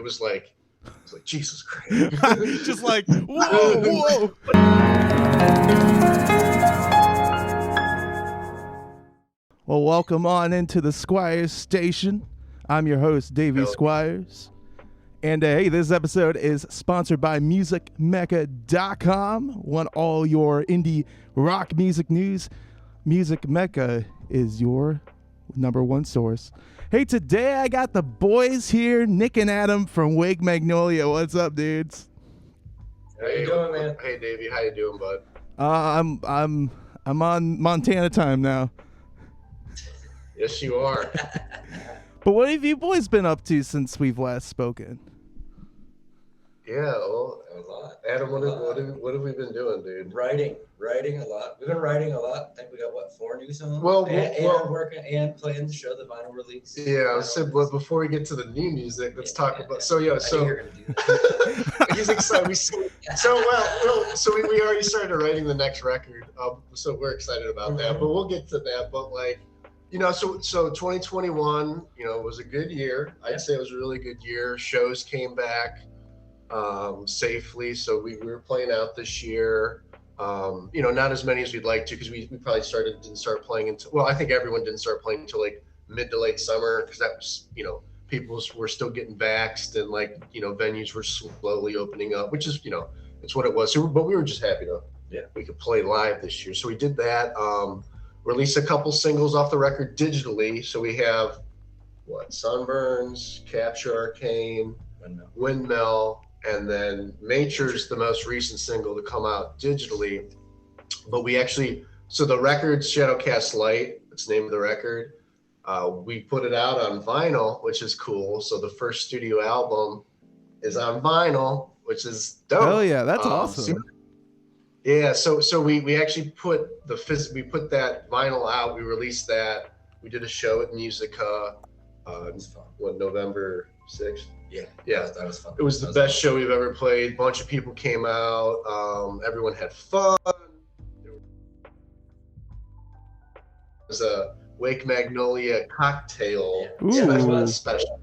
It was like Jesus Christ. Just like, whoa. Well, welcome on into the Squires station. I'm your host, Davey Squires. And hey, this episode is sponsored by MusicMecca.com. Want all your indie rock music news? Music Mecca is your number one source. Hey, today I got the boys here, Nick and Adam from Magnolia. What's up, dudes? How you doing, man? Hey, Davey, how you doing, bud? I'm on Montana time now. Yes, you are. But what have you boys been up to since we've last spoken? Yeah, well, A lot. Adam, what have we been doing, dude? Writing a lot. We've been writing a lot. I think we got 4 new songs. And working and playing the show, the vinyl release. Yeah, I said, but before we get to the new music, let's talk about. I So knew you were gonna do that. he's excited. We already started writing the next record. So we're excited about that. But we'll get to that. But so 2021, was a good year. I'd say it was a really good year. Shows came back safely, so we were playing out this year. Not as many as we'd like to, because we probably didn't start playing until, well, I think everyone didn't start playing until like mid to late summer, because that was, people were still getting vaxxed, and venues were slowly opening up, which is, it's what it was. So, but we were just happy we could play live this year. So we did that, released a couple singles off the record digitally. So we have Sunburns, Capture Arcane, Windmill, and then Nature's the most recent single to come out digitally. But we actually, so the record's Shadowcast Light, that's the name of the record. We put it out on vinyl, which is cool. So the first studio album is on vinyl, which is dope. Oh yeah, that's awesome. Yeah, so we actually put we put that vinyl out. We released that. We did a show at Musica November 6th. Yeah, that was fun. It was the best show we've ever played. A bunch of people came out. Everyone had fun. There was a Magnolia cocktail special.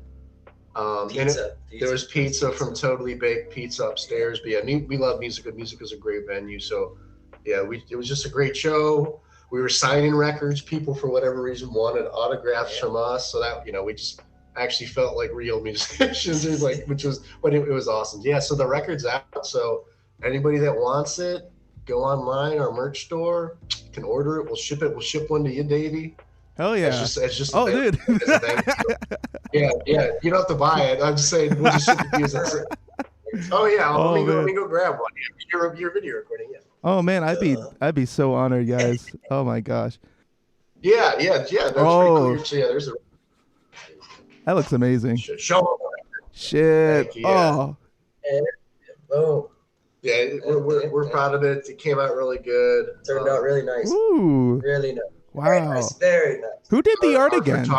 Pizza. There was pizza from Totally Baked Pizza upstairs. But yeah, we love Musica. Musica's a great venue. So yeah, it was just a great show. We were signing records. People, for whatever reason, wanted autographs from us. So that, we just actually felt like real musicians. It was awesome. Yeah, so the record's out. So anybody that wants it, go online, our merch store, you can order it. We'll ship it. We'll ship one to you, Davey. Hell yeah. It's just dude. Yeah. You don't have to buy it. I'm just saying, we'll just ship it to you. Oh yeah. Let me go grab one. Your video recording. Yeah. Oh man, I'd be so honored, guys. Oh my gosh. Yeah. That's pretty cool. So, yeah, there's a. That looks amazing. Show them. Shit. Yeah. Oh. Yeah, we're proud of it. It came out really good. Turned out really nice. Ooh. Really nice. Wow. Very nice. Very nice. Who did the art again?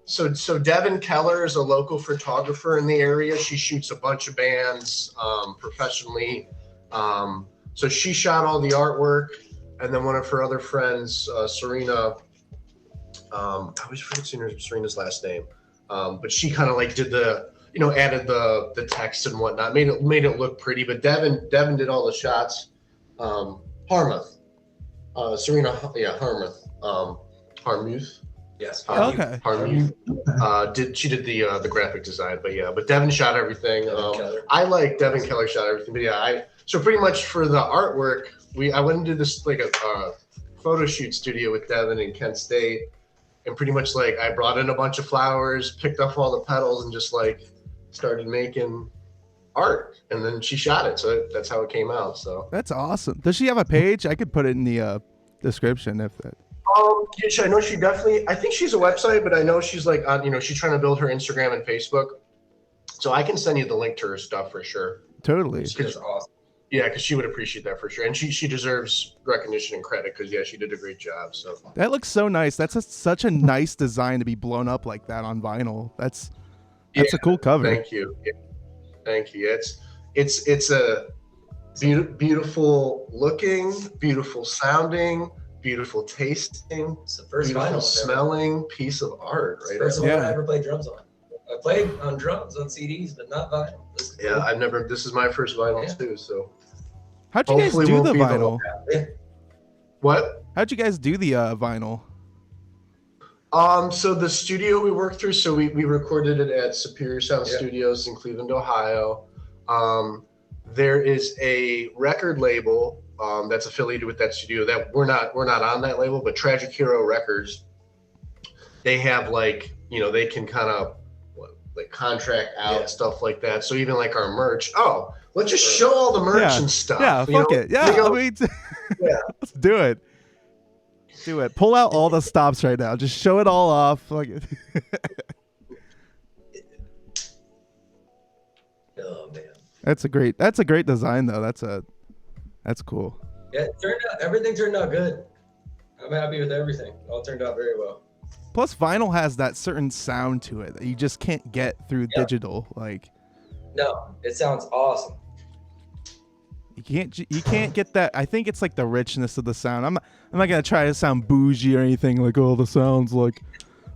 So Devin Keller is a local photographer in the area. She shoots a bunch of bands professionally. So she shot all the artwork, and then one of her other friends, Serena. I always forget Serena's last name, but she kind of did the, added the text and whatnot, made it look pretty. But Devin did all the shots. Harmuth, Serena, Harmuth, Harmuth. Yes. Okay. Harmuth she did the graphic design, but Devin shot everything. I like Devin Keller shot everything, but so pretty much for the artwork, I went and did this a photo shoot studio with Devin in Kent State. And pretty much I brought in a bunch of flowers, picked up all the petals, and just started making art. And then she shot it. So that's how it came out. So that's awesome. Does she have a page? I could put it in the description if that. I know she definitely. I think she's a website, but I know she's she's trying to build her Instagram and Facebook. So I can send you the link to her stuff for sure. Totally. That's awesome. Yeah, because she would appreciate that for sure, and she deserves recognition and credit because she did a great job. So that looks so nice. That's such a nice design to be blown up like that on vinyl. That's a cool cover. Thank you. Yeah. Thank you. It's a beautiful looking, beautiful sounding, beautiful tasting, it's the first beautiful vinyl smelling piece of art. Right? First one I ever played drums on. I played on drums on CDs, but not vinyl. Yeah, I've never. This is my first vinyl too. So how'd you guys hopefully do won't the be the vinyl? what? How'd you guys do the vinyl? So the studio we worked through, so we recorded it at Superior Sound Studios in Cleveland, Ohio. There is a record label that's affiliated with that studio that we're not on that label, but Tragic Hero Records. They have like, they can kind of like contract out stuff like that. So even like our merch. Oh, let's just show all the merch and stuff. Yeah, fuck it. Yeah, I mean, let's do it. Do it. Pull out all the stops right now. Just show it all off. Like, oh man, that's a great design though. That's cool. Yeah, everything turned out good. I'm happy with everything. It all turned out very well. Plus, vinyl has that certain sound to it that you just can't get through digital. Like, no, it sounds awesome. You can't get that. I think it's like the richness of the sound. I'm not gonna try to sound bougie or anything like, oh, the sound's like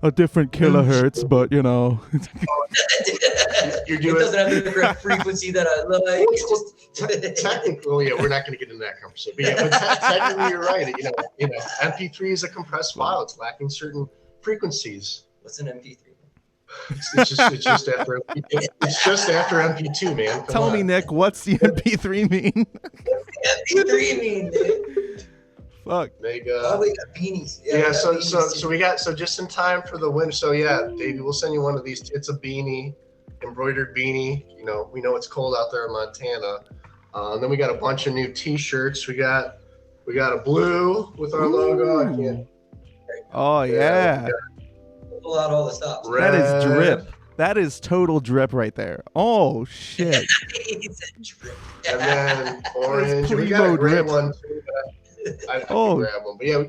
a different kilohertz, but You're doing... It doesn't have the correct frequency that I like. Technically, we're not going to get into that conversation. But yeah, but technically, you're right. MP3 is a compressed file. It's lacking certain frequencies. What's an MP3? It's just after MP2, man. Tell me, Nick, what's the MP3 mean? What's the MP3 mean, dude? Fuck. Probably a beanies. Yeah, so we got just in time for the winter. So yeah, Davey, we'll send you one of these. It's a beanie, embroidered beanie. We know it's cold out there in Montana. And then we got a bunch of new T-shirts. We got a blue with our logo. Oh yeah. Pull out all the stops. That is drip. That is total drip right there. Oh shit. Drip. And then orange. We got a gray one too. I can grab one. But yeah,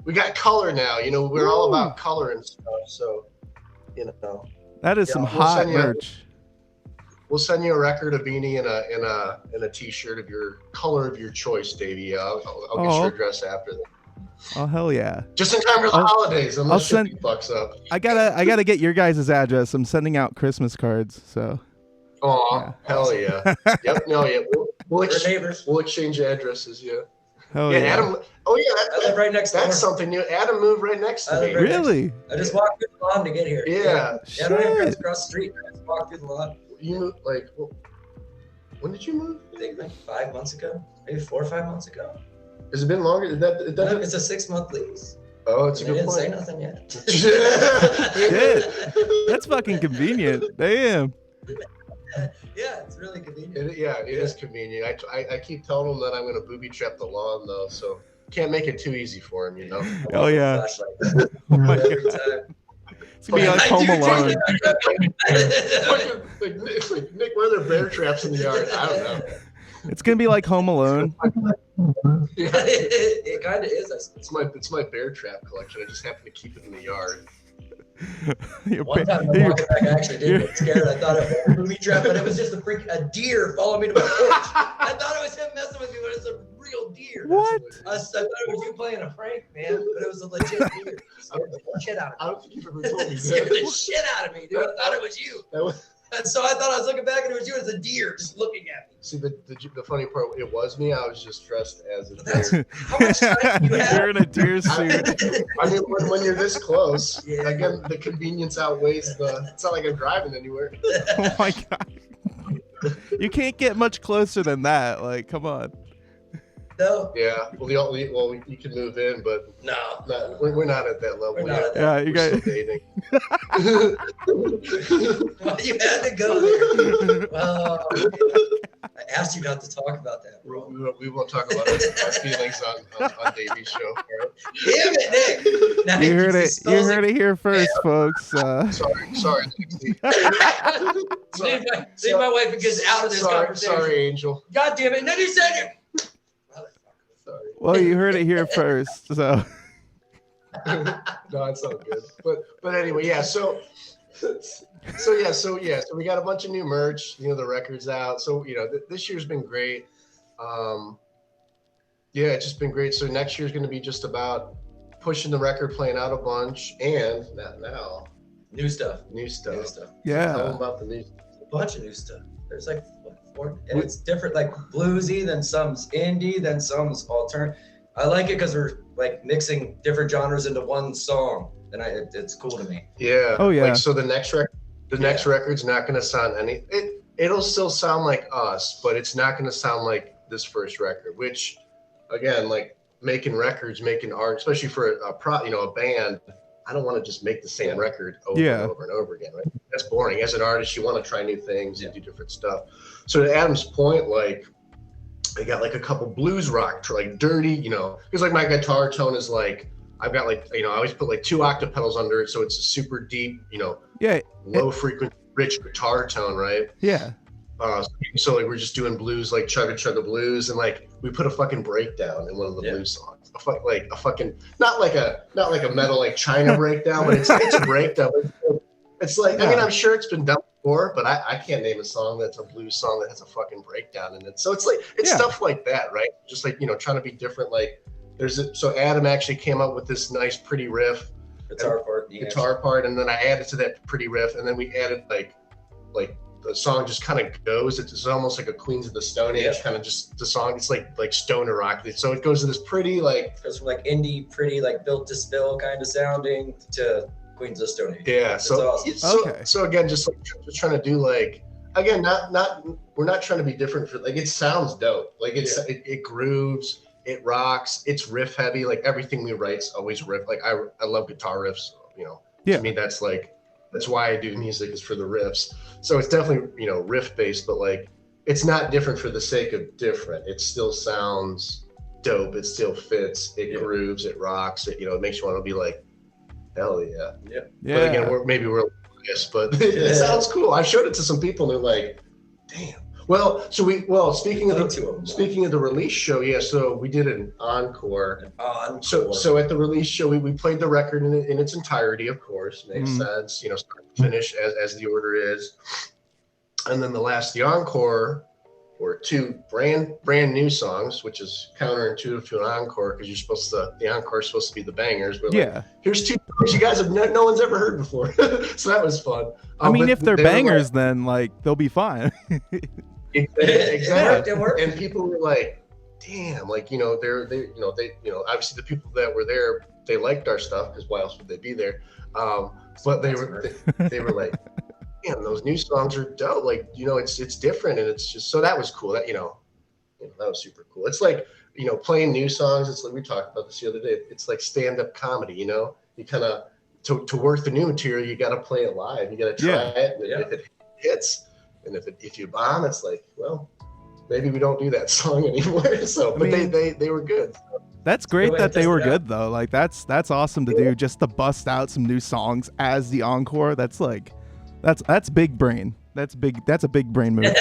we got color now. We're all about color and stuff. So, that is some hot merch. We'll send you a record, a beanie, and a T-shirt of your color of your choice, Davey. I'll get your address after that. Oh hell yeah! Just in time for the holidays. Unless shipping fucks up. I gotta get your guys' address. I'm sending out Christmas cards. So. Oh hell yeah! Yep. No, yeah. We'll exchange addresses. Yeah. Hell yeah. Adam. Oh yeah. I live right next door. That's something new. Adam moved right next to me. Really? I just walked through the lawn to get here. Yeah. I don't even across the street. I just walked through the lawn. You moved when did you move? I think like 5 months ago, maybe 4 or 5 months ago. Has it been longer? It's a 6-month lease. Oh, it's a good point. I didn't say nothing yet. Shit. That's fucking convenient. Damn. Yeah, it's really convenient. It is convenient. I keep telling him that I'm going to booby trap the lawn though, so can't make it too easy for him, Oh yeah. Oh my God. It's gonna be like Home Alone. like, Nick, where are there bear traps in the yard? I don't know. It's gonna be like Home Alone. Yeah, it kind of is. It's my bear trap collection. I just happen to keep it in the yard. One time I walked back, I actually did get scared. I thought it was a booby trap, but it was just a deer following me to my porch. I thought it was him messing with me, but it's a real deer. What? I thought it was you playing a prank, man, but it was a legit deer. Scared the shit out of me. I don't think you've ever told me that. Scared the shit out of me, dude. I thought it was you. And so I thought I was looking back and it was you. It's a deer just looking at me. See, the funny part, it was me. I was just dressed as a deer. How much time do you have? You're in a deer suit. I mean, when you're this close, again, the convenience outweighs the. It's not like I'm driving anywhere. Oh my God. You can't get much closer than that. Like, come on. No. Yeah. Well, you can move in, but no, we're not at that level. Yeah, you guys. Dating. Well, you had to go there. Well, I asked you not to talk about that, bro. We won't talk about our feelings on Davey's show. Right? Damn it, Nick! Now You heard it. You heard it here first, folks. Sorry. Leave my wife and kids out of this conversation. Sorry, Angel. God damn it! None of you said it. Sorry. Well, you heard it here first, so. No, it's all good. But anyway, yeah. So we got a bunch of new merch. The record's out. So this year's been great. It's just been great. So next year's going to be just about pushing the record, playing out a bunch, and now New stuff. New stuff. Yeah. Tell them about the new stuff. A bunch of new stuff. There's like 4, and it's different, like bluesy, then some's indie, then some's alternate. I like it because we're like mixing different genres into one song, and it's cool to me. Yeah. Oh yeah. Like, so the next record's not going to sound it'll still sound like us, but it's not going to sound like this first record, which again, like making records, making art, especially for a band, I don't want to just make the same record over and over and over again, right? That's boring. As an artist, you want to try new things and do different stuff. So to Adam's point, like I got like a couple blues rock, like dirty, because like my guitar tone is like, I've got like, I always put like 2 octave pedals under it. So it's a super deep, low frequency, rich guitar tone, right? Yeah. So like we're just doing blues, like chugga chugga blues, and like we put a fucking breakdown in one of the blues songs. A fucking not like a metal like China breakdown, but it's a breakdown. It's like I mean I'm sure it's been done before, but I can't name a song that's a blues song that has a fucking breakdown in it. So it's like stuff like that, right? Just like trying to be different. Like so Adam actually came up with this nice pretty riff, guitar part, and then I added to that pretty riff, and then we added like the song just kind of goes. It's almost like a Queens of the Stone Age kind of just the song. It's like stoner rock. So it goes to this pretty like goes from like indie, pretty like Built to Spill kind of sounding to Queens of the Stone Age. Yeah. That's awesome. So again, just trying to do like again, we're not trying to be different for like it sounds dope. Like it grooves, it rocks, it's riff heavy. Like everything we write's always riff. Like I love guitar riffs. To me that's like. That's why I do music is for the riffs. So it's definitely, riff based, but like, it's not different for the sake of different. It still sounds dope. It still fits. It grooves. It rocks. It, it makes you want to be like, hell yeah. Yeah. But again, we're biased, but it sounds cool. I showed it to some people and they're like, damn. Well, speaking of the release show, so we did an encore. So at the release show, we played the record in its entirety, of course. Makes sense, start to finish as the order is. And then the encore were 2 brand new songs, which is counterintuitive to an encore because the encore is supposed to be the bangers. But here's 2 songs you guys have no one's ever heard before. So that was fun. I mean, if they're bangers, then like they'll be fine. Exactly. And people were like, damn, like, they obviously the people that were there, they liked our stuff because why else would they be there? But they were like, damn, those new songs are dope. Like, it's different. And it's just, so that was cool. That, that was super cool. It's like, playing new songs. It's like, we talked about this the other day. It's like stand-up comedy, you kind of, to work the new material, you got to play it live. You got to try it. And if it hits, and if you bomb, it's like, well, maybe we don't do that song anymore. So, but they were good. So. That's great that they were good though. Like that's awesome to do, just to bust out some new songs as the encore. That's like, that's big brain. That's a big brain move.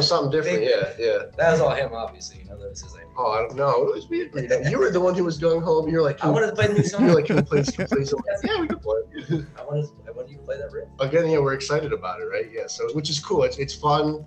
Something different. Yeah. That was all him, obviously. That was his idea. Oh, I don't know. It was weird. You were the one who was going home. You're like, I wanted to play the new song. You're like, can we play something? Yeah, we can play. I wanted you to play that riff. Again, we're excited about it, right? Yeah. So, which is cool. It's fun.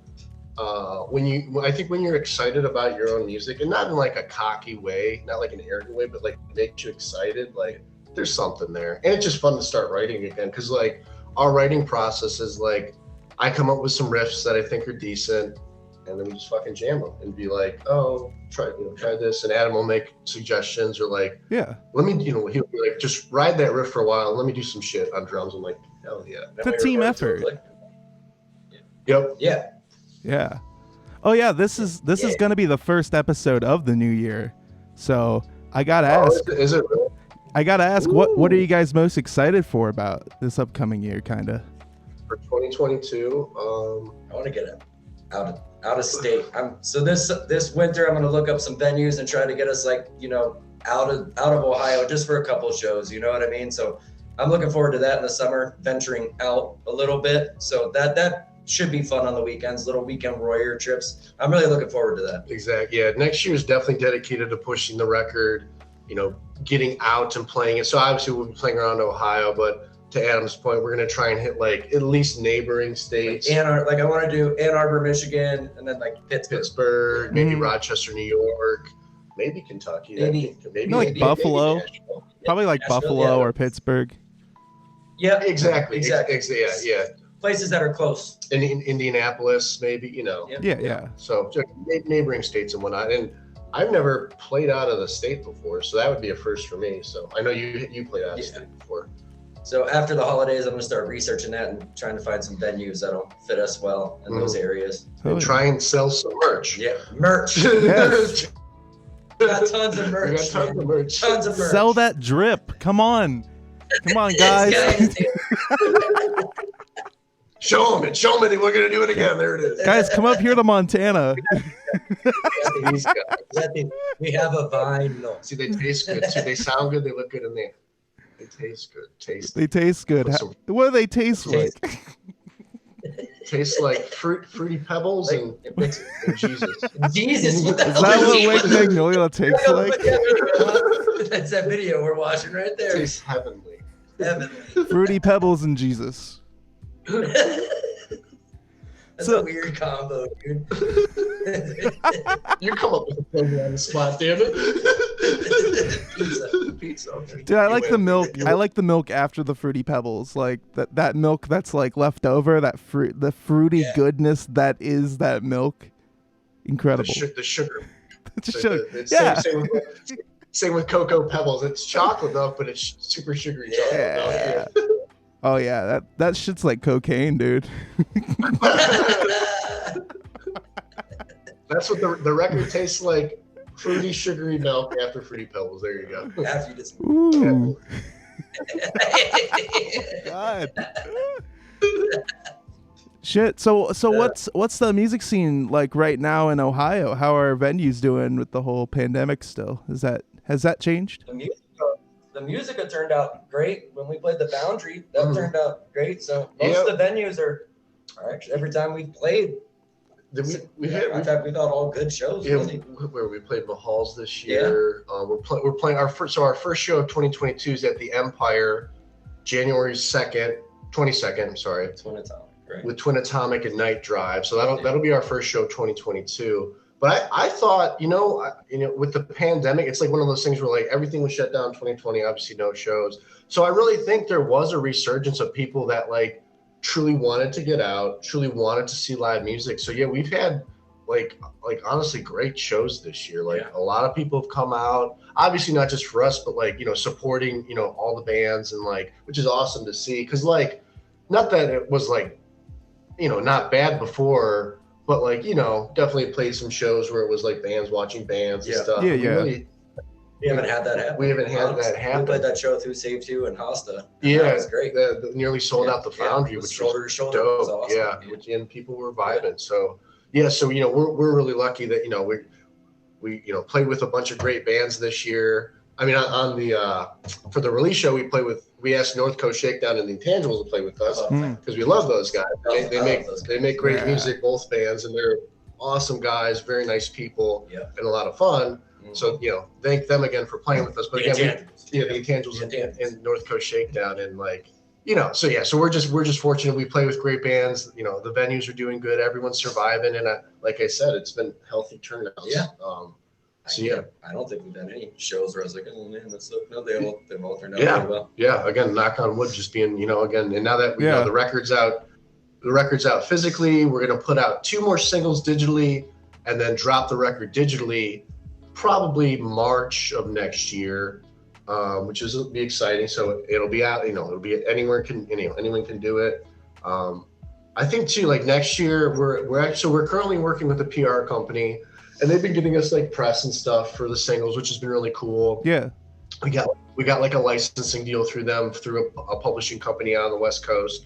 I think when you're excited about your own music, and not in like a cocky way, not like an arrogant way, but like makes you excited. Like there's something there, and it's just fun to start writing again. Because like our writing process is like, I come up with some riffs that I think are decent, and then we just fucking jam them and be like, oh, try this, and Adam will make suggestions or like, let me, he'll be like, just ride that riff for a while and let me do some shit on drums. I'm like, hell yeah. It's a team effort. Yep. Yeah. Oh yeah, this is going to be the first episode of the new year. So I got to ask. Is it really? I got to ask, what are you guys most excited for about this upcoming year, kind of? For 2022, I want to get out of state. So this winter I'm going to look up some venues and try to get us like, out of Ohio just for a couple of shows, you know what I mean? So I'm looking forward to that in the summer, venturing out a little bit. So that should be fun on the weekends, little weekend warrior trips. I'm really looking forward to that. Exactly. Yeah. Next year is definitely dedicated to pushing the record, getting out and playing it. So obviously we'll be playing around Ohio, but to Adam's point, we're going to try and hit like at least neighboring states. I want to do Ann Arbor, Michigan, and then like Pittsburgh, maybe Rochester, New York, maybe Kentucky, maybe Buffalo, probably like Nashville, Buffalo or Pittsburgh. Yeah, exactly. Yeah. Places that are close. In Indianapolis, maybe, you know. Yeah. So just neighboring states and whatnot. And I've never played out of the state before, so that would be a first for me. So I know you played out of state before. So after the holidays, I'm going to start researching that and trying to find some venues that'll fit us well in those areas. And try and sell some merch. Yeah, merch. Yes. We got tons of merch. Tons of merch. Sell that drip. Come on, guys. Show them it. We're gonna do it again. There it is. Guys, come up here to Montana. We have a vinyl. See, they taste good too. They sound good. They look good in there. They taste good. They taste good. What do they taste like? Tastes like fruity pebbles and Jesus. Jesus, what the Is hell that is what Jesus? Wake Magnolia tastes like? That's that video we're watching right there. Tastes heavenly. Fruity pebbles and Jesus. That's a weird combo, dude. You come up with a program on the spot, damn it. Pizza. Okay. Dude, I like the milk. I like the milk after the fruity pebbles. Like that milk that's like left over. The fruity goodness that is that milk. Incredible. The sugar. Same with Cocoa Pebbles. It's chocolate though, but it's super sugary chocolate. Yeah. Oh yeah, that shit's like cocaine, dude. That's what the record tastes like. Fruity, sugary milk after Fruity Pebbles. There you go. After you just... Ooh. God. Shit. So what's the music scene like right now in Ohio? How are venues doing with the whole pandemic still? Has that changed? The music turned out great when we played the Boundary. That turned out great. So most of the venues are actually every time we've played. We thought all good shows. Yeah, where we played Mahal's this year. Yeah. We're playing our first show of 2022 is at the Empire, January 22nd. I'm sorry. Twin Atomic, right? With Twin Atomic and Night Drive. So that'll be our first show of 2022. But I thought, with the pandemic, it's like one of those things where like everything was shut down in 2020, obviously no shows. So I really think there was a resurgence of people that like truly wanted to get out, truly wanted to see live music. So yeah, we've had like honestly great shows this year. Like a lot of people have come out, obviously not just for us, but like, supporting, all the bands and like, which is awesome to see. Cause like, not that it was like, not bad before, but like, definitely played some shows where it was like bands watching bands and stuff. We haven't had that happen. We haven't had that happen. We played that show through Save 2 and Hosta. Yeah, that was great. Nearly sold out the Foundry, which shoulder was to shoulder. dope. Was awesome. Yeah, and people were vibing. So we're really lucky that we played with a bunch of great bands this year. I mean, on the for the release show, we asked North Coast Shakedown and the Intangibles to play with us because we love those guys. They make great music, both bands, and they're awesome guys, very nice people, and a lot of fun. So thank them again for playing with us. But again, the Intangibles and North Coast Shakedown, and like so we're just fortunate. We play with great bands. The venues are doing good. Everyone's surviving, and like I said, it's been healthy turnouts. Yeah. I don't think we've done any shows where I was like, oh man, that's they've all turned out really well. Yeah. Again, knock on wood, just being again, and now that we know the record's out physically, we're gonna put out 2 more singles digitally, and then drop the record digitally, probably March of next year, which will be exciting. So it'll be out. It'll be anyone can do it. I think too, like next year, we're currently working with a PR company. And they've been giving us like press and stuff for the singles, which has been really cool. Yeah. We got like a licensing deal through them, through a publishing company out on the West Coast.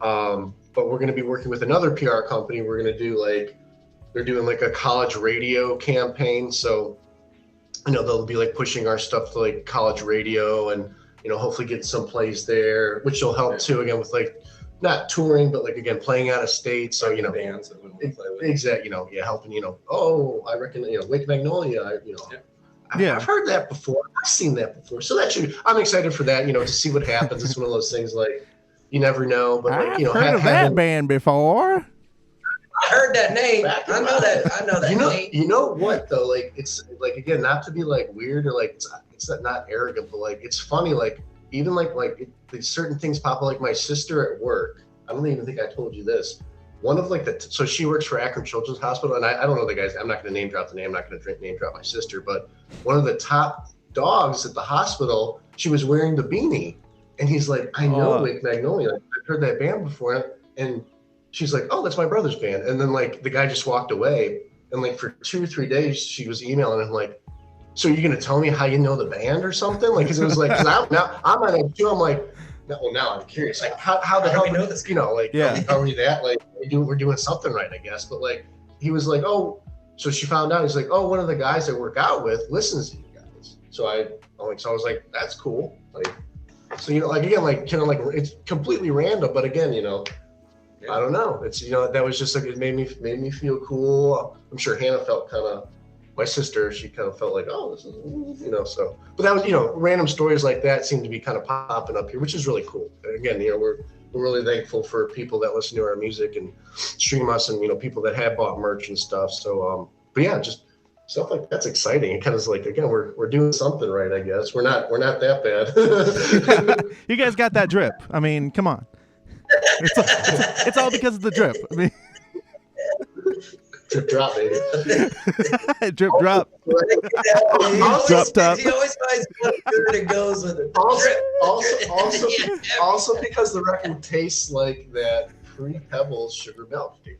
But we're going to be working with another PR company. We're going to do they're doing like a college radio campaign. So, they'll be like pushing our stuff to like college radio and, hopefully get some plays there, which will help too, again, with like, not touring, but like again playing out of state. So bands that we play with. Exactly. helping. I reckon Wake Magnolia. I've heard that before. I've seen that before. So I'm excited for that. To see what happens. It's one of those things like you never know. But like, I've heard of that band before. I heard that name. I know that name. You know what though? Like it's like again, not to be like weird or like it's not arrogant, but like it's funny. Like even certain things pop up. Like my sister at work, I don't even think I told you this. One of so she works for Akron Children's Hospital, and I don't know the guys. I'm not going to name drop the name. I'm not going to name drop my sister, but one of the top dogs at the hospital, she was wearing the beanie, and he's like, I know Wake Magnolia. I've heard that band before, and she's like, oh, that's my brother's band. And then like the guy just walked away, and like for 2 or 3 days, she was emailing him like, so you're going to tell me how you know the band or something? Like, cause it was like, cause I'm on it too. I'm like, well, now I'm curious. Like, how the hell do we know this? You know, like, are we that? Like, we're doing something right, I guess. But like, he was like, oh, so she found out. He's like, oh, one of the guys I work out with listens to you guys. So I was like, that's cool. Like, so like again, like kind of like it's completely random, but again, I don't know. It's that was just like it made me feel cool. I'm sure Hannah felt kind of. My sister, she kind of felt like, oh, this is, so. But that was, random stories like that seem to be kind of popping up here, which is really cool. And again, we're really thankful for people that listen to our music and stream us, and people that have bought merch and stuff. So, but yeah, just stuff like that's exciting. It kind of is like, again, we're doing something right, I guess. We're not that bad. You guys got that drip. I mean, come on. It's all because of the drip. I mean. Drip drop, baby. Drip drop. Drop top. He always finds one good and goes with it. Also because the record tastes like that pre-Pebbles sugar milk, dude.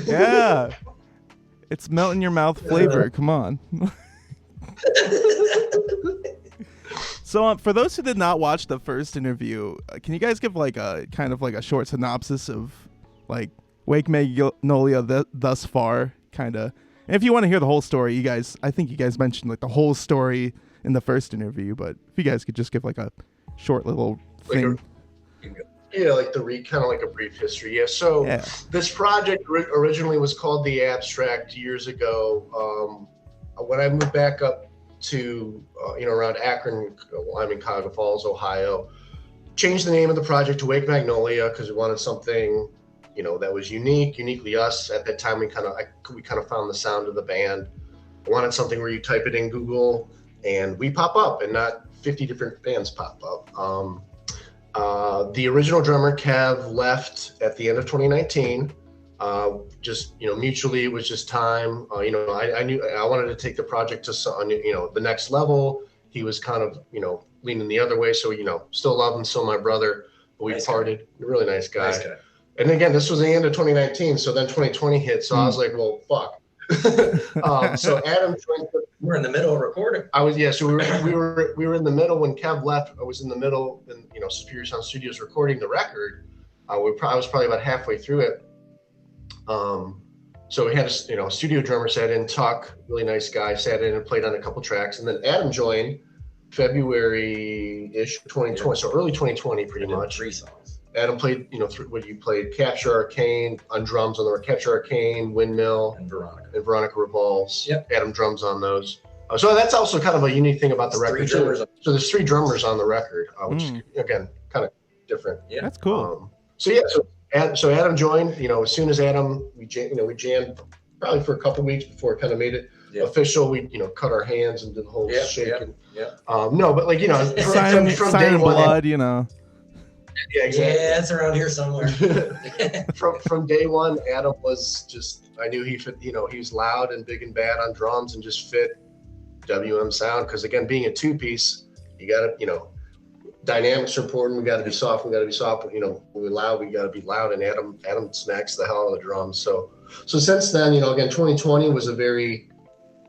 Yeah. It's melt in your mouth flavor. Come on. So for those who did not watch the first interview, can you guys give like a kind of like a short synopsis of like Wake Magnolia thus far, kind of. And if you want to hear the whole story, I think you guys mentioned like the whole story in the first interview, but if you guys could just give like a short little thing. Like kind of like a brief history. Yeah. So this project originally was called The Abstract years ago. When I moved back up to, around Akron, I'm in Cuyahoga Falls, Ohio, changed the name of the project to Wake Magnolia because we wanted something that was uniquely us. At that time, we kind of found the sound of the band. I wanted something where you type it in Google and we pop up, and not 50 different bands pop up. The original drummer Kev left at the end of 2019. Just mutually, it was just time. I knew I wanted to take the project to the next level. He was kind of leaning the other way, so still love him, still my brother. But we parted. Really nice guy. Nice guy. And again, this was the end of 2019, so then 2020 hit. So I was like, well, fuck. So Adam joined. We're in the middle of recording. So we were in the middle when Kev left. I was in the middle in Superior Sound Studios recording the record. I was probably about halfway through it. So we had a studio drummer sat in, Tuck, really nice guy, sat in and played on a couple tracks, and then Adam joined February-ish 2020, so early 2020 pretty much. 3 songs. Adam played, what you played, Capture Arcane on drums on the Capture Arcane, Windmill, and Veronica. And Veronica Revolves. Yep. Adam drums on those. So that's also kind of a unique thing about the record. So there's 3 drummers on the record, which is, again, kind of different. Yeah, that's cool. So Adam joined, as soon as Adam, we jammed probably for a couple weeks before it kind of made it official. We, cut our hands and did the whole shake. No, but like, from day blood, one. Yeah, exactly. Yeah, it's around here somewhere. from day one, Adam was just, I knew he fit, he was loud and big and bad on drums and just fit WM sound. Because again, being a 2-piece, you got to, dynamics are important. We got to be soft. When we're loud, we got to be loud. And Adam smacks the hell out of the drums. So since then, again, 2020 was a very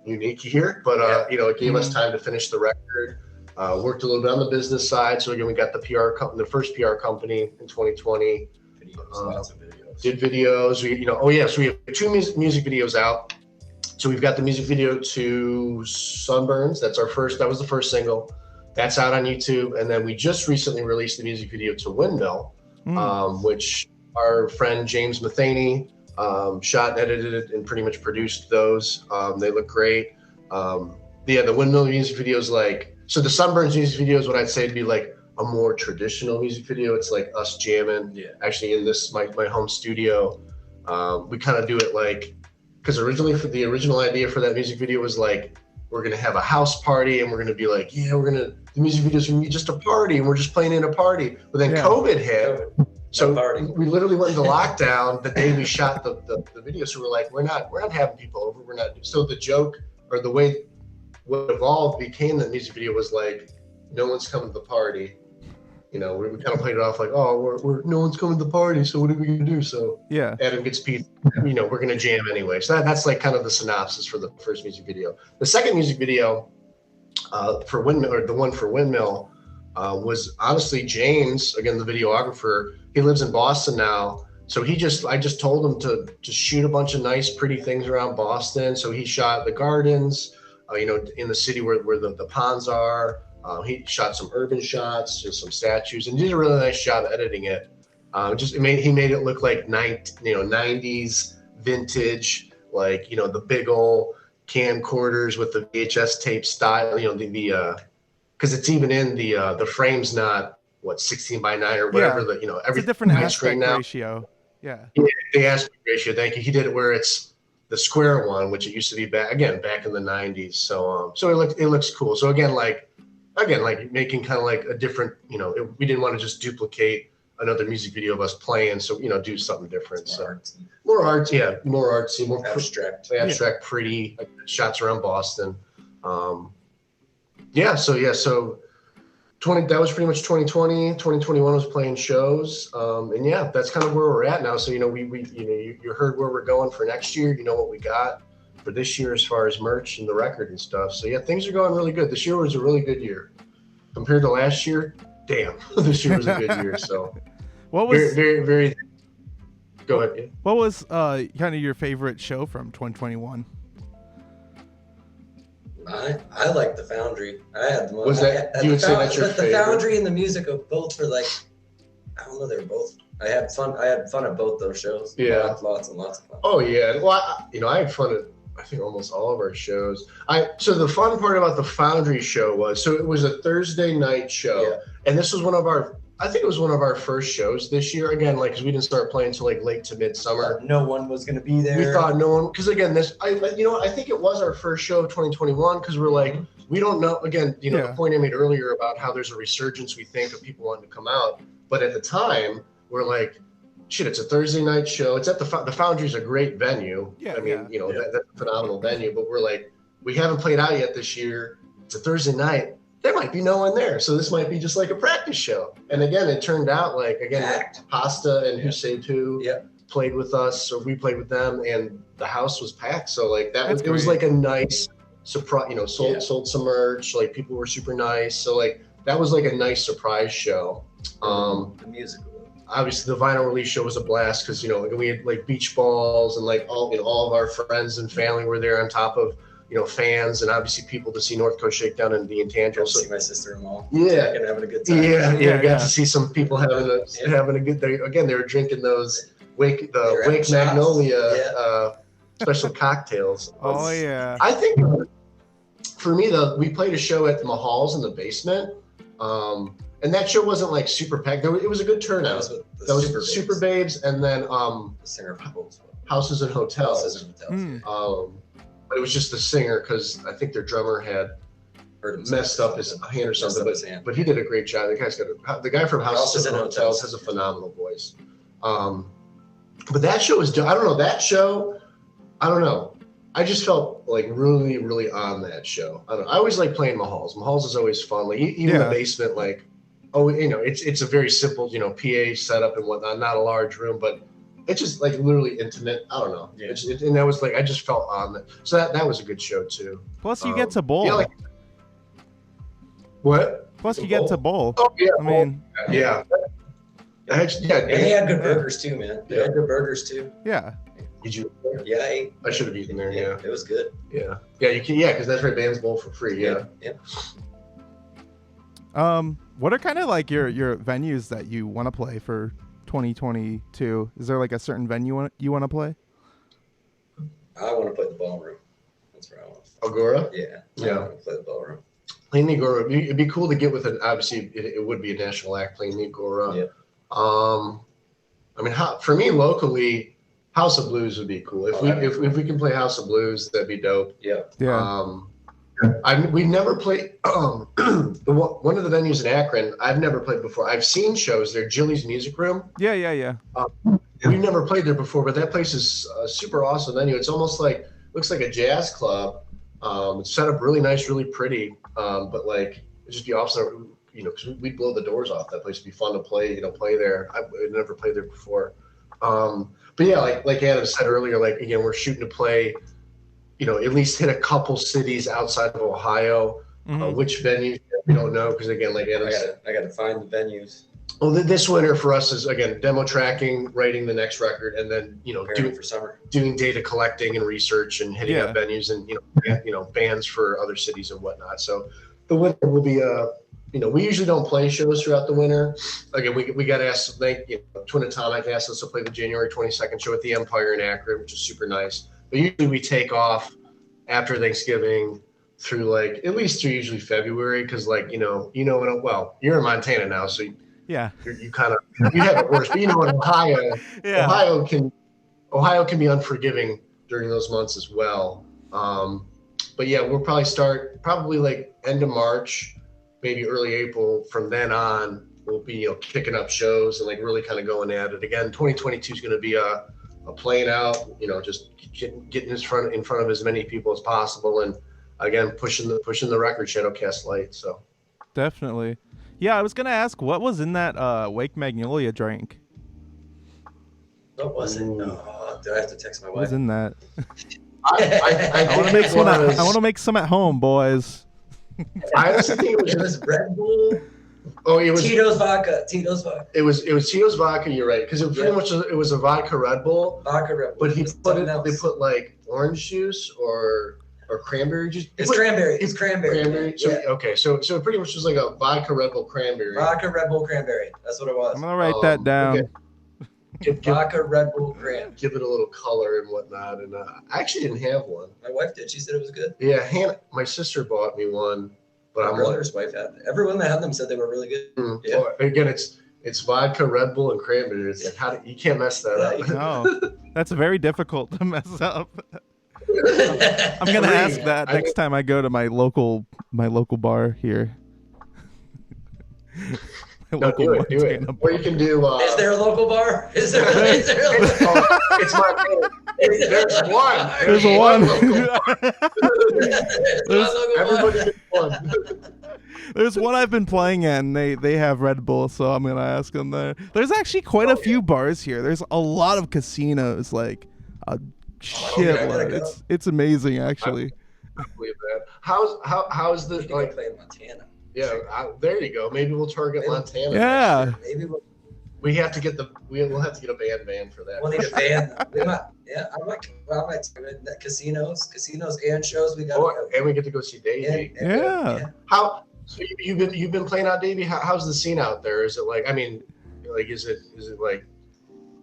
unique year, but it gave us time to finish the record. Worked a little bit on the business side. So again, we got the PR company, the first PR company in 2020. Lots of videos. Did videos. So we have 2 music videos out. So we've got the music video to Sunburns. That was the first single. That's out on YouTube. And then we just recently released the music video to Windmill, which our friend James Matheny shot and edited it and pretty much produced those. They look great. The Windmill music video is so the Sunburns music video is what I'd say to be like a more traditional music video. It's like us jamming, actually in this my home studio. We kind of do it because originally the original idea for that music video was we're gonna have a house party and we're gonna be we're gonna the music videos from you just a party, and we're just playing in a party. But then COVID hit. So we literally went into lockdown the day we shot the video. So we're like, we're not having people over. We're not. So the joke or the way what evolved became the music video was like, no one's coming to the party. We kind of played it off like, oh, we're no one's coming to the party. So what are we gonna do? So Adam gets pizza. We're gonna jam anyway. So that's like kind of the synopsis for the first music video. The second music video for Windmill, or the one for Windmill, was honestly James, again the videographer. He lives in Boston now, so I just told him to just shoot a bunch of nice, pretty things around Boston. So he shot the gardens, in the city where the ponds are. He shot some urban shots, just some statues, and did a really nice job editing it. He made it look like 90s vintage, like the big old camcorders with the VHS tape style. Because it's even in the frame's not 16:9 or whatever. Every it's a different aspect ratio. Yeah, the aspect ratio. Thank you. He did it where it's the square one, which it used to be back in the 90s. So it looks cool. So again, like making kind of like a different. We didn't want to just duplicate another music video of us playing. So do something different. More artsy, more abstract, pretty shots around Boston. So 20, that was pretty much 2020. 2021 was playing shows. And that's kind of where we're at now. So, you heard where we're going for next year. You know what we got for this year as far as merch and the record and stuff. So things are going really good. This year was a really good year compared to last year. Damn, this year was a good year. So what was very, very, go ahead. What was kind of your favorite show from 2021? I like the Foundry. I had the most. Was that you would say that's your favorite? The Foundry and the music of both were like, I don't know, they were both. I had fun at both those shows. Yeah, lots and lots of fun. Oh yeah, well, I had fun at I think almost all of our shows. So the fun part about the Foundry show was it was a Thursday night show, and this was one of our first shows this year. Again, because we didn't start playing until like late to midsummer. No one was going to be there. We thought no one, because again, I think it was our first show of 2021 because we're like, we don't know. Again, the point I made earlier about how there's a resurgence, we think, of people wanting to come out. But at the time, we're like, shit, it's a Thursday night show. It's at the Foundry's a great venue. That's a phenomenal venue. But we're like, we haven't played out yet this year. It's a Thursday night. There might be no one there. So this might be just like a practice show. And again, it turned out like Pasta and Who Saved Who played with us, or we played with them, and the house was packed. So like it was like a nice surprise, sold some merch, like people were super nice. So like that was like a nice surprise show. The music. Obviously the vinyl release show was a blast because we had like beach balls and like all of our friends and family were there on top of fans and obviously people to see North Coast Shakedown and the Intangibles. See my sister-in-law. Yeah, having a good time. Got to see some people having a good day. Again, they were drinking those Wake Magnolia special cocktails. Oh yeah. I think for me we played a show at Mahal's in the basement. And that show wasn't like super packed. It was a good turnout. That was Super Babes, and then the singer from Houses and Hotels. But it was just the singer because I think their drummer had messed up his hand or something. But he did a great job. The guy from Houses and Hotels has a phenomenal voice. But that show was. I don't know that show. I don't know. I just felt like really, really on that show. I always like playing Mahal's. Mahal's is always fun. Like even the basement, like. It's a very simple, PA setup and whatnot, not a large room, but it's just like literally intimate. I don't know. Yeah. And that was like, I just felt on that. So that was a good show too. Plus you get to bowl. What? Plus you get to bowl. Oh yeah. I mean, yeah. And they had good burgers too, man. They had good burgers too. Yeah. Did you? Yeah, I ate. I should have eaten there. Yeah. It was good. Yeah. Yeah, you can. Yeah, because that's right. Band's Bowl for free. Yeah. What are kind of like your venues that you want to play for 2022? Is there like a certain venue you want to play? I want to play the ballroom. That's where I want. Agora? Yeah. I want to play the ballroom. Playing the Agora, it'd be cool to get with it. Obviously, it would be a national act playing the Agora. Yeah. I mean, for me locally, House of Blues would be cool. If we can play House of Blues, that'd be dope. Yeah. Yeah. We've never played one of the venues in Akron. I've never played before. I've seen shows there. Jilly's Music Room. Yeah. We've never played there before, but that place is a super awesome venue. It's almost like looks like a jazz club. It's set up really nice, really pretty. But like it'd just be awesome, because we'd blow the doors off that place. It'd be fun to play, play there. I'd never played there before. But yeah, like Adam said earlier, like again, we're shooting to play. At least hit a couple cities outside of Ohio. Which venues we don't know because again, like Adam said, I got to find the venues. Well, this winter for us is again demo tracking, writing the next record, and then doing data collecting and research and hitting up venues and bands for other cities and whatnot. So the winter will be we usually don't play shows throughout the winter. Again, we got asked Twin Atomic asked us to play the January 22nd show at the Empire in Akron, which is super nice. But usually we take off after Thanksgiving through at least through usually February because you're in Montana now, so you kind of you have it worse. But in Ohio, Ohio can be unforgiving during those months as well. But yeah, we'll probably start end of March, maybe early April. From then on, we'll be kicking up shows and really kind of going at it again. 2022 is going to be a playing out, just getting in front of as many people as possible, and again pushing the record Shadowcast Light. So definitely, yeah. I was gonna ask what was in that Wake Magnolia drink. What was it? Oh, do I have to text my wife? What was in that? I want to make some. I want to make some at home, boys. I honestly think it was Red Bull. Oh, it was Tito's vodka. It was Tito's vodka. You're right, because it pretty much it was a vodka Red Bull. But they put orange juice or cranberry juice. It's cranberry. So, okay, so it pretty much was like a vodka Red Bull cranberry. Vodka Red Bull cranberry. That's what it was. I'm gonna write that down. Okay. Vodka Red Bull cran. Give it a little color and whatnot. And I actually didn't have one. My wife did. She said it was good. Yeah, my sister bought me one. But my brother's wife had them. Everyone that had them said they were really good. Yeah. Well, again, it's vodka, Red Bull, and cranberry. It's you can't mess that up. No, that's very difficult to mess up. I'm gonna ask that next time I go to my local bar here. Do it. Or you can do. Is there a local bar? Is there? It's Montana. There's one. There's one. Everybody gets one. There's one I've been playing in. They have Red Bull, so I'm gonna ask them there. There's actually quite a few bars here. There's a lot of casinos, a shitload. It's amazing, actually. I believe that. How's the play in Montana? Yeah, there you go. Maybe we'll target Montana. Yeah. Maybe we'll have to get a band for that. We'll need a band. I might casinos and shows. And we get to go see Davey. Yeah. How? So you've been playing out, Davey? How's the scene out there? Is it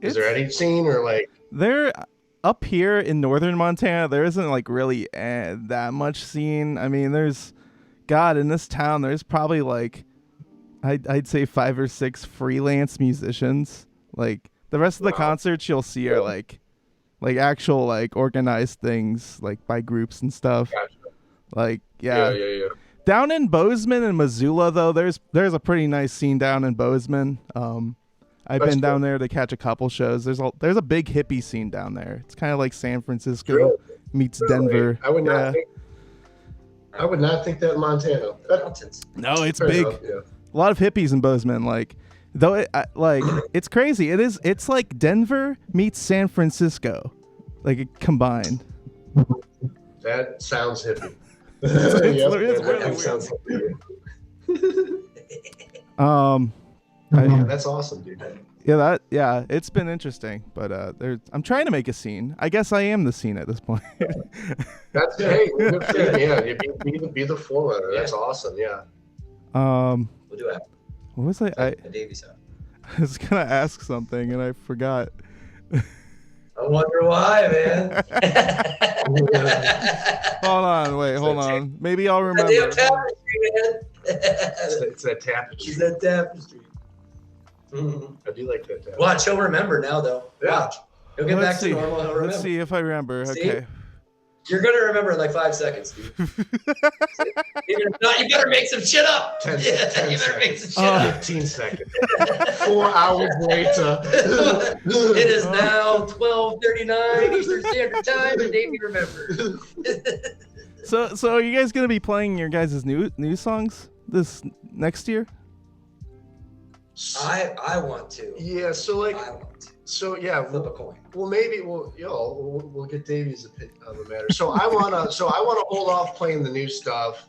is there any scene or There up here in northern Montana, there isn't really that much scene. I mean, in this town, there's probably I'd say 5 or 6 freelance musicians. The rest of the concerts you'll see are actual organized things by groups and stuff. Gotcha. Yeah. Down in Bozeman and Missoula though, there's a pretty nice scene down in Bozeman. I've been down there to catch a couple shows. There's a big hippie scene down there. It's kind of like San Francisco meets Denver. I would not think that in Montana. No, it's big. A lot of hippies in Bozeman. It's crazy. It's like Denver meets San Francisco, combined. That sounds hippie. Sounds hippie. That's awesome, dude. Yeah, it's been interesting, but I'm trying to make a scene. I guess I am the scene at this point. That's hey, good for you. Yeah, you be the forerunner. Yeah. That's awesome. Yeah. We'll do it. What was I Davey's out. I was gonna ask something and I forgot. I wonder why, man. Hold on. Maybe I'll remember. It's that tapestry, man. It's that tapestry. It's that tapestry. Mm-hmm. I do like that tapestry. Watch, he'll remember now, though. Yeah. Watch. He'll get back to normal. He'll remember. Let's see if I remember. See? Okay. You're gonna remember in like 5 seconds, dude. If not, you better make some shit up. 10 you better make some shit up. 15 seconds. 4 hours later. It is now 12:39 Eastern Standard Time, and Davey remembered. So are you guys gonna be playing your guys' new songs this next year? I want to. Yeah, so like, I want to. so yeah, Flip a coin. well, maybe we'll get Davey's opinion on the matter. So I wanna hold off playing the new stuff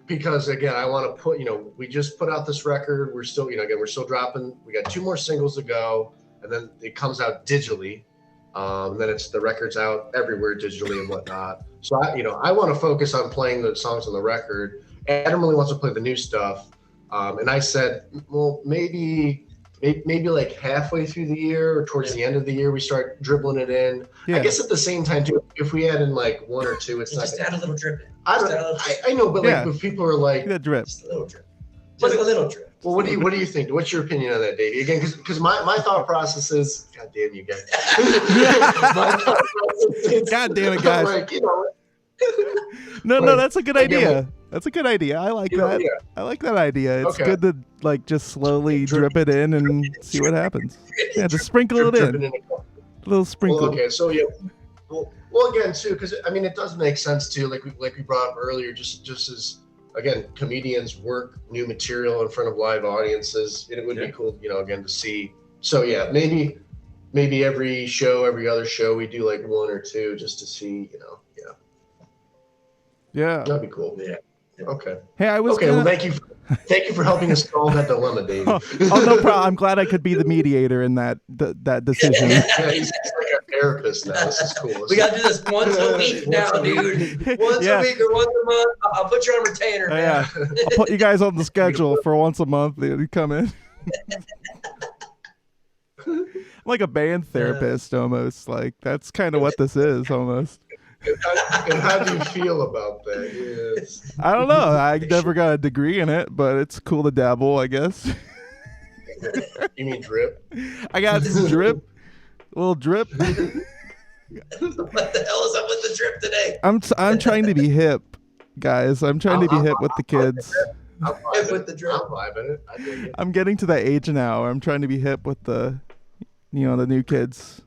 because again, I want to put, we just put out this record. We're still, again, we're still dropping. We got 2 more singles to go, and then it comes out digitally. Then the record's out everywhere digitally and whatnot. So I want to focus on playing the songs on the record. Adam really wants to play the new stuff. And I said, well, maybe like halfway through the year or towards the end of the year, we start dribbling it in. Yeah. I guess at the same time too, if we add in like 1 or 2, it's not just add a little drip in. I know, but like if people are like that drip, just a little drip, just a little drip. Well, what do you think? What's your opinion on that, Davey? Again, because my thought process is, God damn you guys. God damn it, guys. Like, No, that's a good idea. That's a good idea. I like that. Yeah. I like that idea. It's good to like just slowly drip it in and see what happens. Yeah, just sprinkle it in. A little sprinkle. Well, okay, so yeah. Well, again, too, because I mean, it does make sense too. Like we brought up earlier, just as again, comedians work new material in front of live audiences, and it would be cool, again to see. So yeah, maybe every other show, we do like 1 or 2 just to see, Yeah, that'd be cool. Yeah. Okay. Hey, I was okay. Well, thank you for helping us solve that dilemma, Davey. Oh, no problem. I'm glad I could be the mediator in that decision. Yeah, he's like our therapist now. This is cool. We gotta do this once a week now, dude. Once a week or once a month. I'll put you on retainer. Yeah, I'll put you guys on the schedule for once a month. You come in. I'm like a band therapist almost. Like that's kind of what this is almost. And how do you feel about that? Yes. I don't know. I never got a degree in it, but it's cool to dabble, I guess. You mean drip? I got some drip. A little drip. What the hell is up with the drip today? I'm trying to be hip, guys. I'm trying to be hip with the kids. I'm hip with the drip. I'm vibing it. I'm getting to that age now where I'm trying to be hip with the new kids.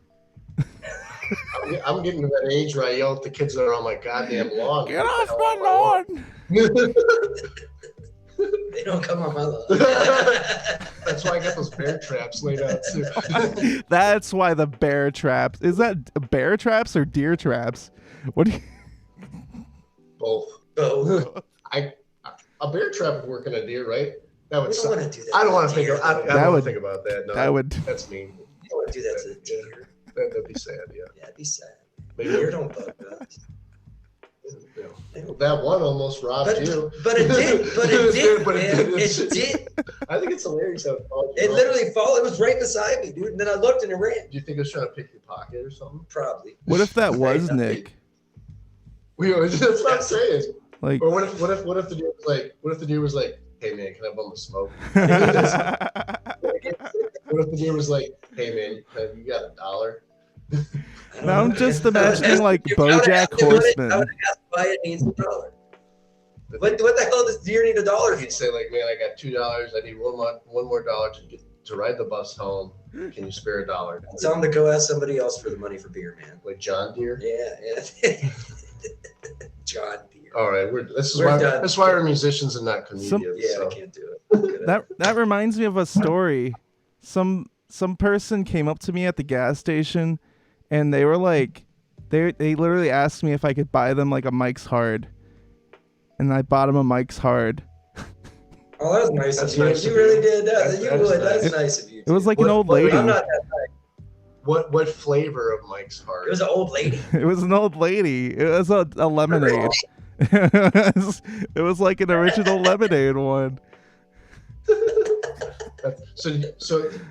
I'm getting to that age where I yell at the kids that are on my goddamn lawn. Get off my lawn! They don't come on my lawn. That's why I got those bear traps laid out too. That's why the bear traps. Is that bear traps or deer traps? What? Both. A bear trap would work in a deer, right? That would. I don't want to do that. I don't want to think. I don't want to think about that. No, That's mean. You don't want to do that to the deer. That'd be sad, yeah. Yeah, it'd be sad. Maybe deer don't bug us. That one almost robbed you. But it did. But it did. It did. I think it's hilarious how it followed you. It literally followed. It was right beside me, dude. And then I looked and it ran. Do you think it was trying to pick your pocket or something? Probably. What if that was Nick? That's what I'm saying. Like, or what if the dude was like? What if the dude was like, "Hey man, can I bum the smoke?" What if the dude was like, "Hey man, you got $1?" Now I'm just imagining like BoJack Horseman. I would ask why it needs $1. What the hell does deer need $1? He'd say like, "Man, I got $2. I need one more dollar to ride the bus home. Can you spare $1?" Tell him to go ask somebody else for the money for beer, man. Like John Deere. Yeah. John Deere. All right, that's why we're musicians and not comedians. I can't do it. That reminds me of a story. Some person came up to me at the gas station, and they were like, they literally asked me if I could buy them like a Mike's Hard, and I bought them a Mike's Hard. Oh, that was nice of you. You really did that. That's nice of you. It was like an old lady. I'm not that nice. What flavor of Mike's Hard? It was an old lady. It was an old lady. It was a lemonade. It was like an original lemonade one. So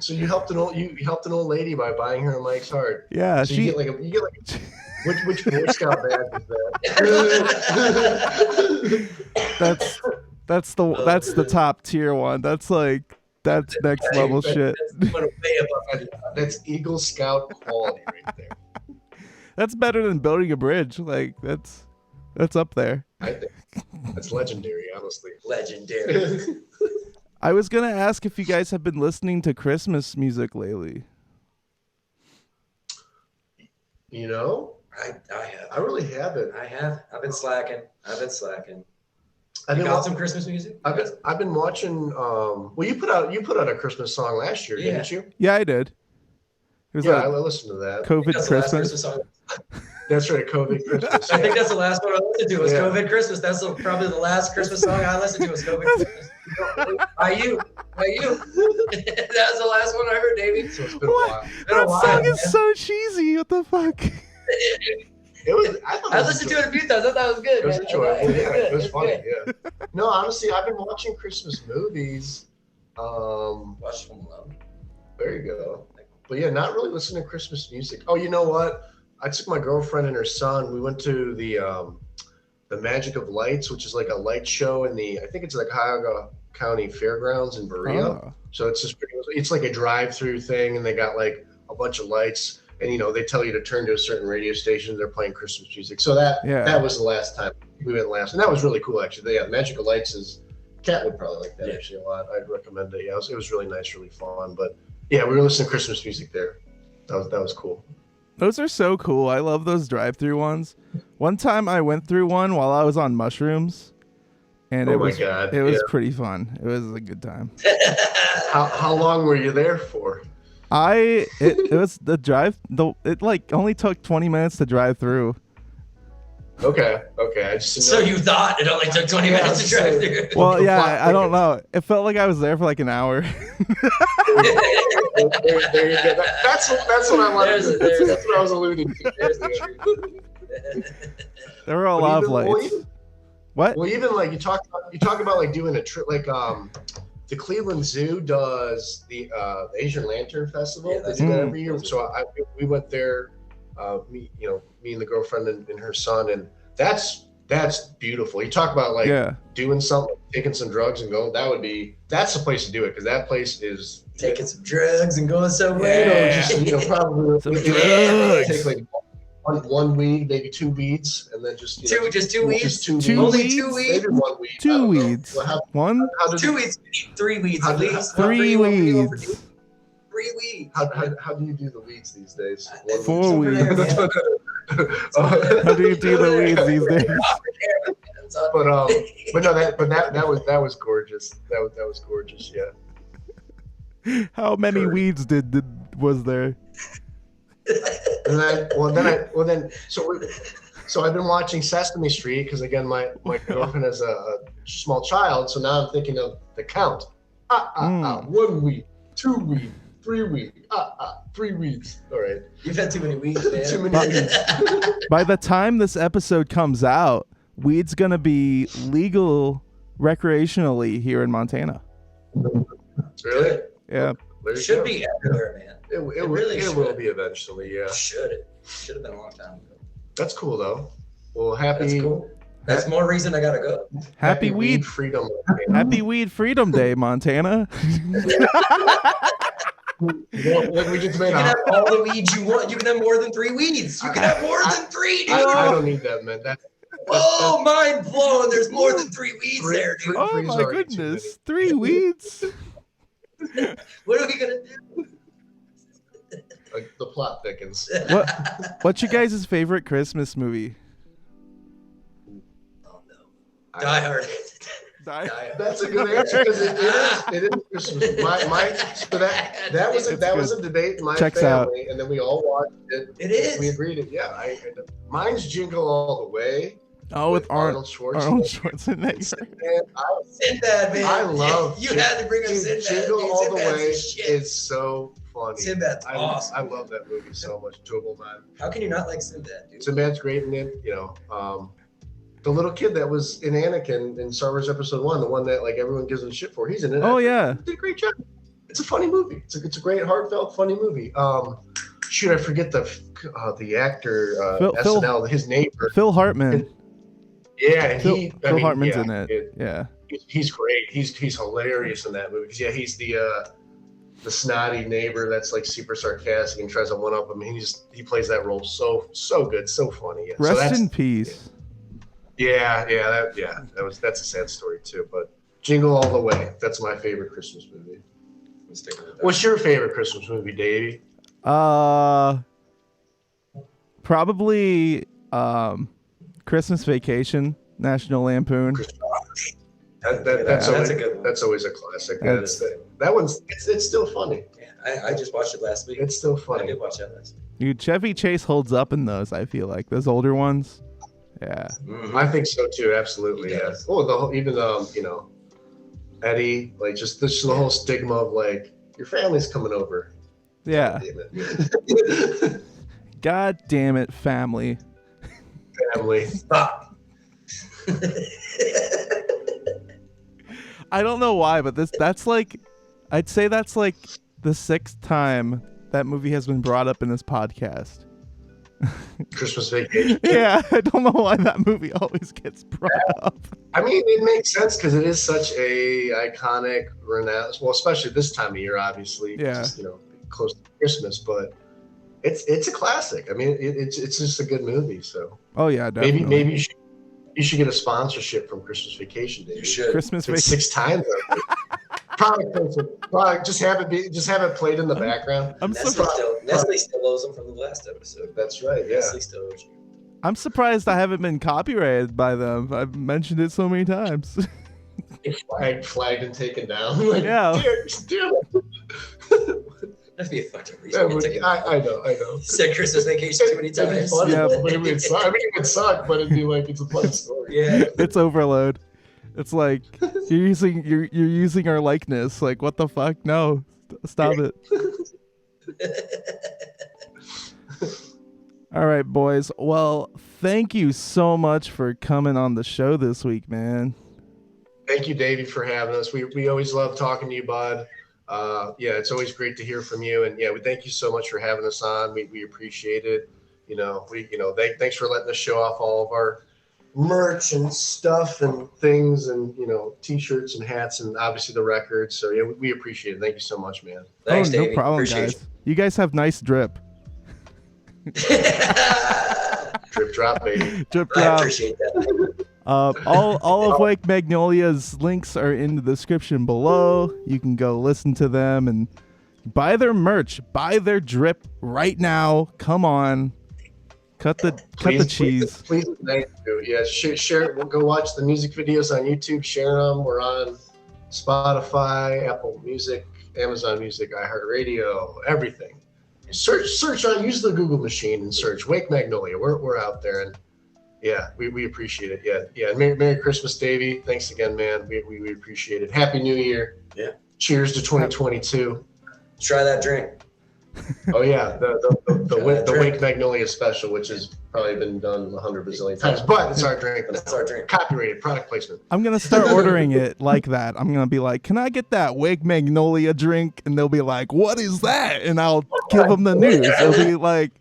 you helped an old lady by buying her a Mike's Hard. Yeah, so you get like which Boy Scout badge is that? That's the top tier one. That's next level shit. That's Eagle Scout quality right there. That's better than building a bridge. Like that's up there. I think that's legendary, honestly. Legendary. I was gonna ask if you guys have been listening to Christmas music lately. You know, I have. I really haven't. I have. I've been slacking. I've You been got some Christmas music? I've been watching. Well, you put out a Christmas song last year, didn't you? Yeah, I did. It was I listened to that. COVID That's the last Christmas. Christmas song. That's right, COVID Christmas. I think that's the last one I listened to was Yeah. COVID Christmas. That's probably the last Christmas song I listened to was COVID Christmas. By you. That was the last one I heard, Davey. So it's been What? a while. That song is man. so cheesy. What the fuck? It was. I listened to it a few times. I thought it was good. It was man. enjoyable. It was Yeah, good. it was funny. good. Yeah. No, honestly, I've been watching Christmas movies. Watch Home Alone. There you go. But yeah, not really listening to Christmas music. Oh, you know what? I took my girlfriend and her son. We went to the Magic of Lights, which is like a light show in I think it's like Cuyahoga County Fairgrounds in Berea. Oh. So it's just it's like a drive-through thing, and they got like a bunch of lights, and they tell you to turn to a certain radio station. They're playing Christmas music. So that was the last time we went last, and that was really cool actually. Yeah, Magic of Lights is Kat would probably like that actually a lot. I'd recommend it. Yeah, it was really nice, really fun. But yeah, we were listening to Christmas music there. That was cool. Those are so cool. I love those drive-through ones. One time I went through one while I was on mushrooms, and it was pretty fun. It was a good time. How long were you there for? It was it like only took 20 minutes to drive through. Okay. I just So you thought it only took 20 minutes to drive through? Well, yeah, I don't know. It felt like I was there for like an hour. there you go. That's what I wanted. That's what I was alluding to. There's the truth. There were a lot of lights. What? Well, even like you talk about like doing a trip, like the Cleveland Zoo does the Asian Lantern Festival. Yeah, they do that every year. So we went there. Me and the girlfriend and her son, and that's beautiful. You talk about like doing something, taking some drugs and going. That's the place to do it, because that place is taking some drugs and going somewhere. Probably some drugs. Take like one weed, maybe two weeds, and then just two weeds. Just two Only weeds. 2 weeds. Maybe one weed. Two weeds. Well, One. 2 weeds. 3 weeds at least. Three weeds. 3 weeds. How do you do the weeds these days? 4 weeds. How do you do the weeds these days? But that was gorgeous. That was gorgeous. Yeah. How many weeds was there? So I've been watching Sesame Street because again my girlfriend has a small child, so now I'm thinking of the count. 1 weed, 2 weed, 3 weed, 3 weeds. All right. You've had too many weeds, man. Too many weeds. By the time this episode comes out, weed's gonna be legal recreationally here in Montana. Really? Yeah. It should be everywhere, man. It will be eventually. Yeah. It should have been a long time ago. That's cool though. Well, That's cool. That's more reason I gotta go. Happy weed freedom. Happy Weed Freedom Day, Montana. We just made You can have all the weeds you want. You can have more than 3 weeds. You can have more than 3, dude. I don't need that, man. Oh, mind blown. There's more than 3 weeds there, dude. Oh my goodness. 3 weeds. What are we gonna do? Like, the plot thickens. What's your guys' favorite Christmas movie? Oh no. Die Hard. That's a good answer because it is Christmas. That was a debate in my family, and then we all watched it. It is. We agreed it. Yeah, mine's Jingle All the Way. Oh, with Arnold Schwarzenegger. Arnold Schwarzenegger. Sinbad, man. I love. You had to bring up Sinbad. Jingle dude. All the Sinbad's Way shit. is so funny. Sinbad's awesome. I love that movie so much. How can you not like Sinbad, dude? Sinbad's great in it. The little kid that was in Anakin in Star Wars Episode 1, the one that like everyone gives him shit for, he's in it. Oh yeah, he did a great job. It's a funny movie. It's a great, heartfelt, funny movie. Shoot, I forget the actor, SNL, his neighbor, Phil Hartman. Yeah, Phil Hartman's in it. Yeah, he's great. He's hilarious in that movie. Yeah, he's the the snotty neighbor that's like super sarcastic and tries to one up him. He plays that role so good, so funny. Yeah. Rest in peace. That's a sad story too. But Jingle All the Way, that's my favorite Christmas movie. What's your favorite Christmas movie, Davey? Probably Christmas Vacation, National Lampoon. That's always a classic. That one's it's still funny. Yeah, I just watched it last week. It's still funny. I did watch that last week. Dude, Chevy Chase holds up in those. I feel like those older ones. Yeah, I think so too. Absolutely. Yeah. Oh, Eddie, like just the whole stigma of like your family's coming over. Yeah. God damn it, family. Stop. I don't know why, but that's like, I'd say that's like the 6th time that movie has been brought up in this podcast. Christmas Vacation. Yeah, I don't know why that movie always gets brought up. I mean, it makes sense because it is such a iconic, renowned. Well, especially this time of year, obviously. Yeah. Just, close to Christmas, but it's a classic. I mean, it's just a good movie. So. Oh yeah, definitely. Maybe you should get a sponsorship from Christmas Vacation, David. You should. Christmas Vacation 6 times. Product. Just have it played in the background. Nestle still owes them from the last episode. That's right. Yeah. Nestle still owes you. I'm surprised I haven't been copyrighted by them. I've mentioned it so many times. Flagged and taken down. Like, yeah. Dear. That'd be a fucking reason. I know. You said Christmas Vacation too many times. Funny, yeah. but it would suck. I mean, it would suck, but it'd be like it's a fun story. Yeah. It's overload. It's like you're using our likeness. Like, what the fuck? No, stop it. All right, boys. Well, thank you so much for coming on the show this week, man. Thank you, Davey, for having us. We always love talking to you, bud. It's always great to hear from you. And we thank you so much for having us on. We appreciate it. Thanks for letting us show off all of our merch and stuff and things and t-shirts and hats and obviously the records. So we appreciate it. Thank you so much, man. Thanks, no Davey. problem, Appreciate guys. You guys have nice drip. Drip drop, baby. Drip I drop. appreciate that. All of Wake Magnolia's links are in the description below. You can go listen to them and buy their merch, buy their drip right now. Come on. Cut the cheese. Please, thank you. Yeah, share. We'll go watch the music videos on YouTube. Share them. We're on Spotify, Apple Music, Amazon Music, iHeartRadio, everything. Search on. Use the Google machine and search Wake Magnolia. We're out there, and we appreciate it. Yeah. Merry Christmas, Davey. Thanks again, man. We appreciate it. Happy New Year. Yeah. Cheers to 2022. Try that drink. Oh yeah, the Wake Magnolia special, which has probably been done 100 bazillion times, but it's our drink. It's our drink. Copyrighted product placement. I'm gonna start ordering it like that. I'm gonna be like, "Can I get that Wake Magnolia drink?" And they'll be like, "What is that?" And I'll give them the news. It'll be like,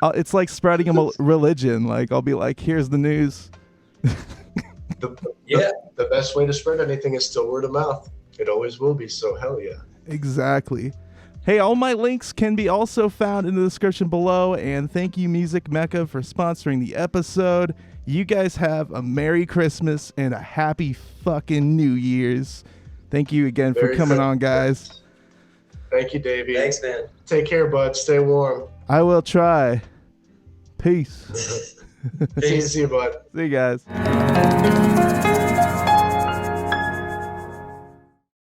it's like spreading a religion. Like I'll be like, "Here's the news." The best way to spread anything is still word of mouth. It always will be. So hell yeah. Exactly. Hey, all my links can be also found in the description below, and thank you, Music Mecca, for sponsoring the episode. You guys have a Merry Christmas and a Happy fucking New Year's. Thank you again for coming on, guys. Thank you, Davey. Thanks, man. Take care, bud. Stay warm. I will try. Peace. See you, bud. See you guys.